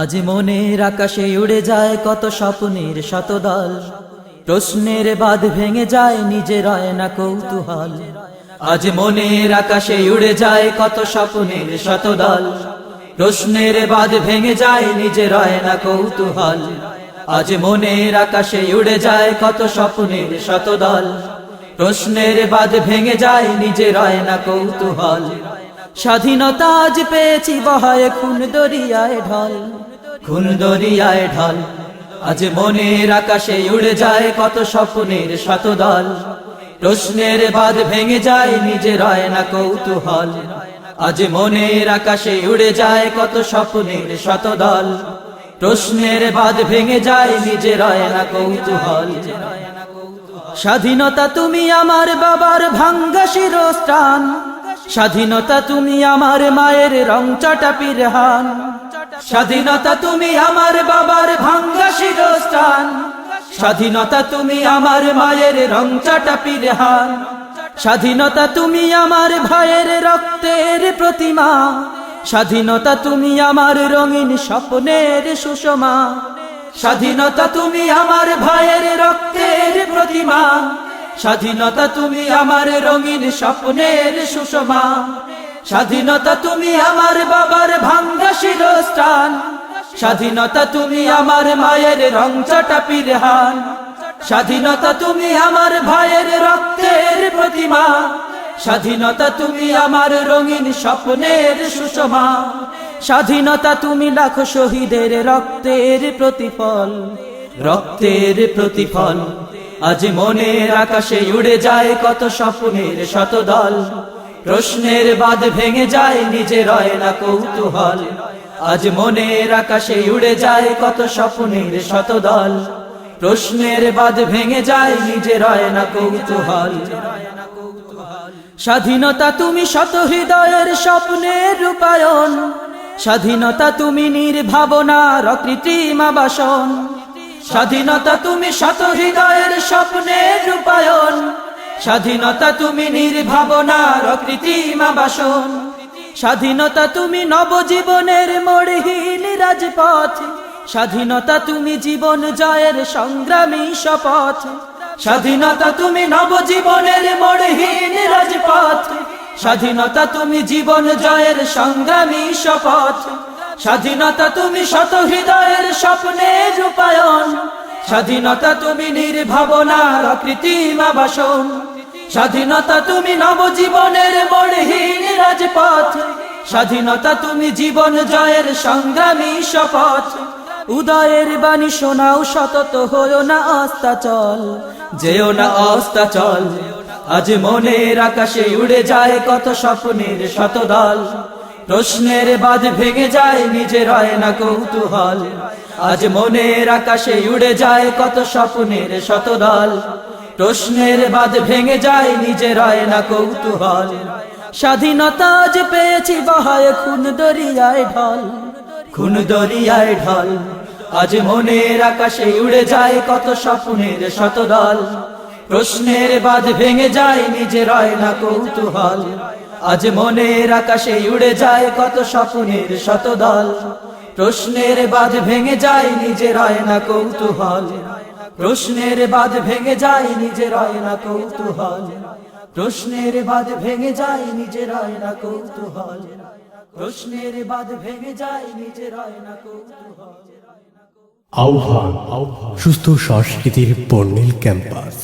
আজ মনের আকাশে উড়ে যায় কত স্বপ্নের শতদল, প্রশ্নের বাঁধ ভেঙে যায় নিজের হয় না কৌতূহল। আজ মনের আকাশে উড়ে যায় কত স্বপ্নের শতদল, প্রশ্নের বাঁধ ভেঙে যায় নিজের হয় না কৌতূহল। আজ মনের আকাশে উড়ে যায় কত স্বপ্নের শতদল, প্রশ্নের বাঁধ ভেঙে যায় নিজের হয় না কৌতূহল। স্বাধীনতা আজ পেয়েছি বহায় খুন দরিয়ায় ঢল, খুন দরিয়ায় ঢল। আজ মনের আকাশে উড়ে যায় কত স্বপ্নের শতদল, প্রশ্নের বাঁধ ভেঙে যায় নিজের হয় না কৌতূহল। আজ মনের আকাশে উড়ে যায় কত স্বপ্নের শতদল, প্রশ্নের বাঁধ ভেঙে যায় নিজের হয় না কৌতূহল। স্বাধীনতা তুমি আমার বাবার ভাঙ্গা শিরস্থান, স্বাধীনতা তুমি আমার মায়ের রং চটা পিরহান। স্বাধীনতা তুমি আমার বাবার ভাঙ্গা শিরস্থান, স্বাধীনতা তুমি আমার মায়ের রং চটা পিরহান। স্বাধীনতা তুমি আমার ভাইয়ের রক্তের প্রতিমা, স্বাধীনতা তুমি আমার রঙিন স্বপ্নের সুষমা। স্বাধীনতা তুমি আমার ভাইয়ের রক্তের প্রতিমা, স্বাধীনতা তুমি আমার রঙিন স্বপ্নের সুষমা। স্বাধীনতা তুমি আমার বাবার ভাঙ্গা শিরস্থান, স্বাধীনতা তুমি আমার মায়ের রং চটা পিরহান। স্বাধীনতা তুমি আমার ভাইয়ের রক্তের প্রতিমা, স্বাধীনতা তুমি আমার রঙিন স্বপ্নের সুষমা। স্বাধীনতা তুমি লাখো শহীদের রক্তের প্রতিফল, রক্তের প্রতিফল। আজ মনের আকাশে উড়ে যায় কত স্বপ্নের শতদল, প্রশ্নের বাঁধ ভেঙে যায় নিজের হয় না কৌতূহল। আজ মনের আকাশে উড়ে যায় কত স্বপ্নের শতদল, প্রশ্নের বাঁধ ভেঙে যায় নিজের হয় না কৌতূহল। স্বাধীনতা তুমি শত হৃদয়ের স্বপ্নের রূপায়ণ, স্বাধীনতা তুমি নির্ভাবনার কৃত্রিম আবাসন। স্বাধীনতা তুমি শত হৃদয়ের স্বপ্নের রূপায়ণ, স্বাধীনতা তুমি নির্ভাবনার কৃত্রিম আবাসন। স্বাধীনতা তুমি নবজীবনের মোড়হীন রাজপথ, স্বাধীনতা তুমি জীবন জয়ের সংগ্রামী শপথ। স্বাধীনতা তুমি নবজীবনের মোড়হীন রাজপথ, স্বাধীনতা তুমি জীবন জয়ের সংগ্রামী শপথ। স্বাধীনতা তুমি শত হৃদয়ের স্বপ্নের রূপায়ণ, স্বাধীনতা তুমি নির্ভাবনার কৃত্রিম আবাসন। স্বাধীনতা তুমি নবজীবনের মোড়হীন রাজপথ, স্বাধীনতা তুমি জীবন জয়ের সংগ্রামী শপথ। উদয়ের বাণী শোনাও সতত হয়েও না অস্তাচল, যেও না অস্তাচল। আজ মনের আকাশে উড়ে যায় কত স্বপ্নের শতদল, প্রশ্নের বাঁধ ভেঙে যায় নিজের হয় না কৌতূহল। আজ মনের আকাশে উড়ে যায় কত স্বপ্নের শতদল, প্রশ্নের বাঁধ ভেঙে যায় নিজের হয় না কৌতূহল। স্বাধীনতা আজ পেয়েছি বহায় খুন দরিয়ায় ঢল, খুন দরিয়ায় ঢল। আজ মনের আকাশে উড়ে যায় কত স্বপ্নের শতদল, প্রশ্নের বাঁধ ভেঙে যায় নিজের হয় না কৌতূহল। আজ মনের আকাশে উড়ে যায় কত স্বপ্নের শতদল, প্রশ্নের বাঁধ ভেঙে যায় নিজের হয় না কৌতূহল। প্রশ্নের বাঁধ ভেঙে যায় নিজের হয় না কৌতূহল, প্রশ্নের বাঁধ ভেঙে যায় নিজের হয় না কৌতূহল। প্রশ্নের বাঁধ ভেঙে যায় নিজের হয় না কৌতূহল। আহ্বান সুস্থ সংস্কৃতির বর্ণিল ক্যাম্পাস।